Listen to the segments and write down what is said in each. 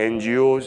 NGOs,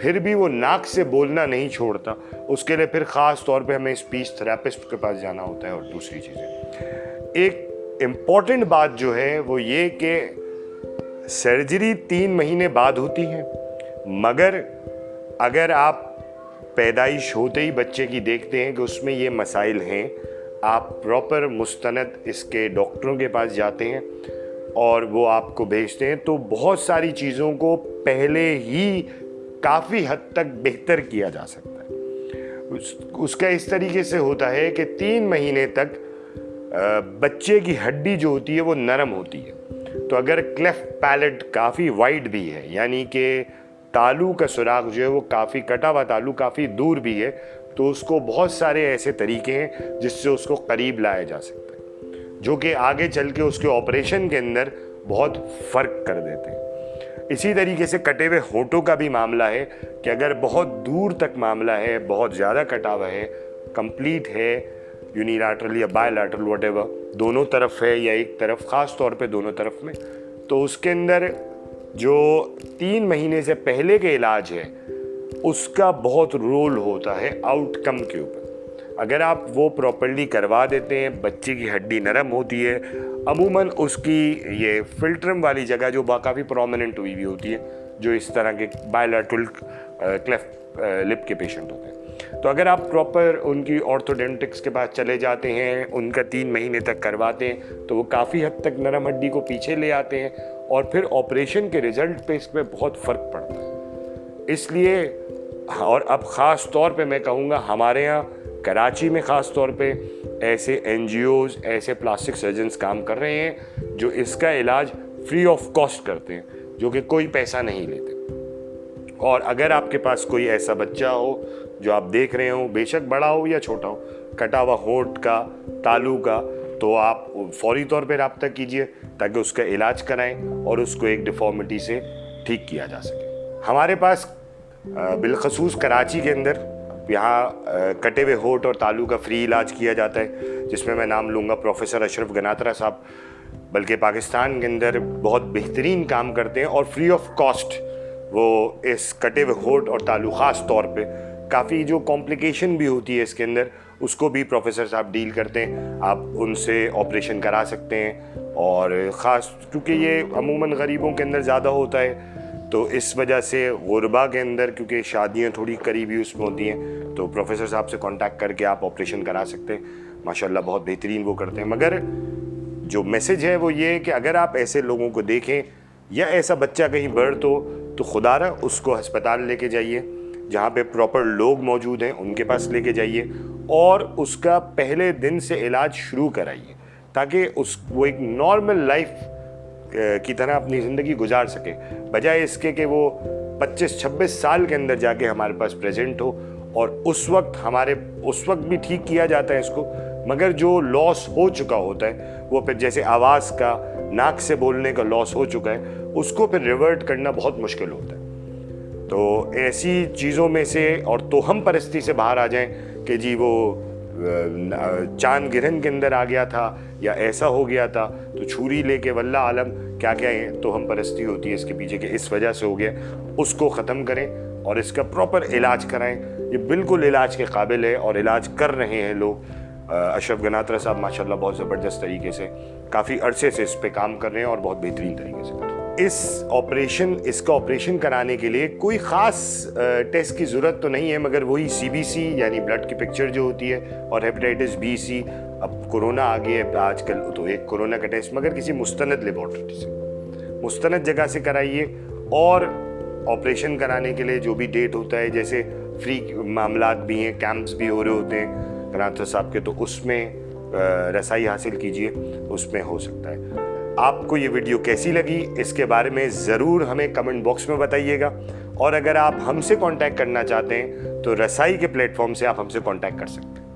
پھر بھی وہ ناک سے بولنا نہیں چھوڑتا، اس کے لیے پھر خاص طور پہ ہمیں اسپیچ تھراپسٹ کے پاس جانا ہوتا ہے. اور دوسری چیزیں، ایک امپورٹنٹ بات جو ہے وہ یہ کہ سرجری 3 مہینے بعد ہوتی ہے، مگر اگر آپ پیدائش ہوتے ہی بچے کی دیکھتے ہیں کہ اس میں یہ مسائل ہیں، آپ پراپر مستند اس کے ڈاکٹروں کے پاس جاتے ہیں اور وہ آپ کو بھیجتے ہیں، تو بہت ساری چیزوں کو پہلے ہی کافی حد تک بہتر کیا جا سکتا ہے. اس کا اس طریقے سے ہوتا ہے کہ 3 مہینے تک بچے کی ہڈی جو ہوتی ہے وہ نرم ہوتی ہے. تو اگر کلیفٹ پیلٹ کافی وائڈ بھی ہے، یعنی کہ تالو کا سراغ جو ہے وہ کافی کٹا ہوا تالو کافی دور بھی ہے، تو اس کو بہت سارے ایسے طریقے ہیں جس سے اس کو قریب لایا جا سکتا ہے، جو کہ آگے چل کے اس کے آپریشن کے اندر بہت فرق کر دیتے ہیں. اسی طریقے سے کٹے ہوئے ہونٹوں کا بھی معاملہ ہے کہ اگر بہت دور تک معاملہ ہے، بہت زیادہ کٹا ہوا ہے، کمپلیٹ ہے، یونیلیٹرل یا بائی لیٹرل واٹ ایور، دونوں طرف ہے یا ایک طرف، خاص طور پہ دونوں طرف میں، تو اس کے اندر جو 3 مہینے سے پہلے کے علاج ہے اس کا بہت رول ہوتا ہے آؤٹ کم کے اوپر. اگر آپ وہ پراپرلی کروا دیتے ہیں، بچے کی ہڈی نرم ہوتی ہے، عموماً اس کی یہ فلٹرم والی جگہ جو کافی پرومیننٹ ہوئی ہوئی ہوتی ہے، جو اس طرح کے بائیلیٹرل کلیفٹ لپ کے پیشنٹ ہوتے ہیں، تو اگر آپ پراپر ان کی آرتھوڈینٹکس کے پاس چلے جاتے ہیں، ان کا 3 مہینے تک کرواتے ہیں، تو وہ کافی حد تک نرم ہڈی کو پیچھے لے آتے ہیں اور پھر آپریشن کے ریزلٹ پہ اس پہ بہت فرق پڑتا ہے. اس لیے، اور اب خاص طور پہ میں کہوں گا ہمارے ہاں کراچی میں خاص طور پہ ایسے این جی اوز، ایسے پلاسٹک سرجنز کام کر رہے ہیں جو اس کا علاج فری آف کاسٹ کرتے ہیں، جو کہ کوئی پیسہ نہیں لیتے. اور اگر آپ کے پاس کوئی ایسا بچہ ہو جو آپ دیکھ رہے ہوں، بے شک بڑا ہو یا چھوٹا ہو، کٹا ہوا ہونٹ کا، تالو کا، تو آپ فوری طور پہ رابطہ کیجئے تاکہ اس کا علاج کرائیں اور اس کو ایک ڈیفارمیٹی سے ٹھیک کیا جا سکے. ہمارے پاس بالخصوص کراچی کے اندر یہاں کٹے ہوئے ہونٹ اور تالو کا فری علاج کیا جاتا ہے، جس میں نام لوں گا پروفیسر اشرف گناترا صاحب، بلکہ پاکستان کے اندر بہت بہترین کام کرتے ہیں اور فری آف کاسٹ وہ اس کٹے ہوئے ہونٹ اور تالو، خاص طور پہ کافی جو کمپلیکیشن بھی ہوتی ہے اس کے اندر، اس کو بھی پروفیسر صاحب ڈیل کرتے ہیں. آپ ان سے آپریشن کرا سکتے ہیں، اور خاص کیونکہ یہ عموماً غریبوں کے اندر زیادہ ہوتا ہے، تو اس وجہ سے غربا کے اندر کیونکہ شادیاں تھوڑی قریبی اس میں ہوتی ہیں، تو پروفیسر صاحب سے کانٹیکٹ کر کے آپ آپریشن کرا سکتے ہیں. ماشاءاللہ بہت بہترین وہ کرتے ہیں. مگر جو میسج ہے وہ یہ کہ اگر آپ ایسے لوگوں کو دیکھیں یا ایسا بچہ کہیں برتھ ہو تو خدا رہا اس کو ہسپتال لے کے جائیے، جہاں پہ پراپر لوگ موجود ہیں ان کے پاس لے کے جائیے، اور اس کا پہلے دن سے علاج شروع کرائیے تاکہ وہ ایک نارمل لائف کی طرح اپنی زندگی گزار سکے، بجائے اس کے کہ وہ 25-26 سال کے اندر جا کے ہمارے پاس پریزنٹ ہو اور اس وقت بھی ٹھیک کیا جاتا ہے اس کو، مگر جو لاس ہو چکا ہوتا ہے وہ پھر جیسے آواز کا، ناک سے بولنے کا لاس ہو چکا ہے، اس کو پھر ریورٹ کرنا بہت مشکل ہوتا ہے. تو ایسی چیزوں میں سے اور توہم پرستی سے باہر آ جائیں کہ جی وہ چاند گرہن کے اندر آ گیا تھا یا ایسا ہو گیا تھا تو چھری لے کے واللہ عالم کیا کیا توہم پرستی ہوتی ہے اس کے پیچھے کہ اس وجہ سے ہو گیا، اس کو ختم کریں اور اس کا پراپر علاج کرائیں. یہ بالکل علاج کے قابل ہے اور علاج کر رہے ہیں لوگ. اشرف گناترا صاحب ماشاءاللہ بہت زبردست طریقے سے کافی عرصے سے اس پہ کام کر رہے ہیں اور بہت بہترین طریقے سے کر رہے ہیں. اس کا آپریشن کرانے کے لیے کوئی خاص ٹیسٹ کی ضرورت تو نہیں ہے، مگر وہی CBC یعنی بلڈ کی پکچر جو ہوتی ہے اور ہیپیٹائٹس B C. اب کورونا آ گیا ہے آج کل، تو ایک کورونا کا ٹیسٹ مگر کسی مستند لیبارٹری سے، مستند جگہ سے کرائیے. اور آپریشن کرانے کے لیے جو بھی ڈیٹ ہوتا ہے، جیسے فری معاملات بھی ہیں، کیمپس بھی ہو رہے ہوتے ہیں گناترا صاحب کے، تو اس میں رسائی حاصل کیجئے، اس میں ہو سکتا ہے. آپ کو یہ ویڈیو کیسی لگی اس کے بارے میں ضرور ہمیں کمنٹ باکس میں بتائیے گا، اور اگر آپ ہم سے کانٹیکٹ کرنا چاہتے ہیں تو رسائی کے پلیٹ فارم سے آپ ہم سے کانٹیکٹ کر سکتے ہیں.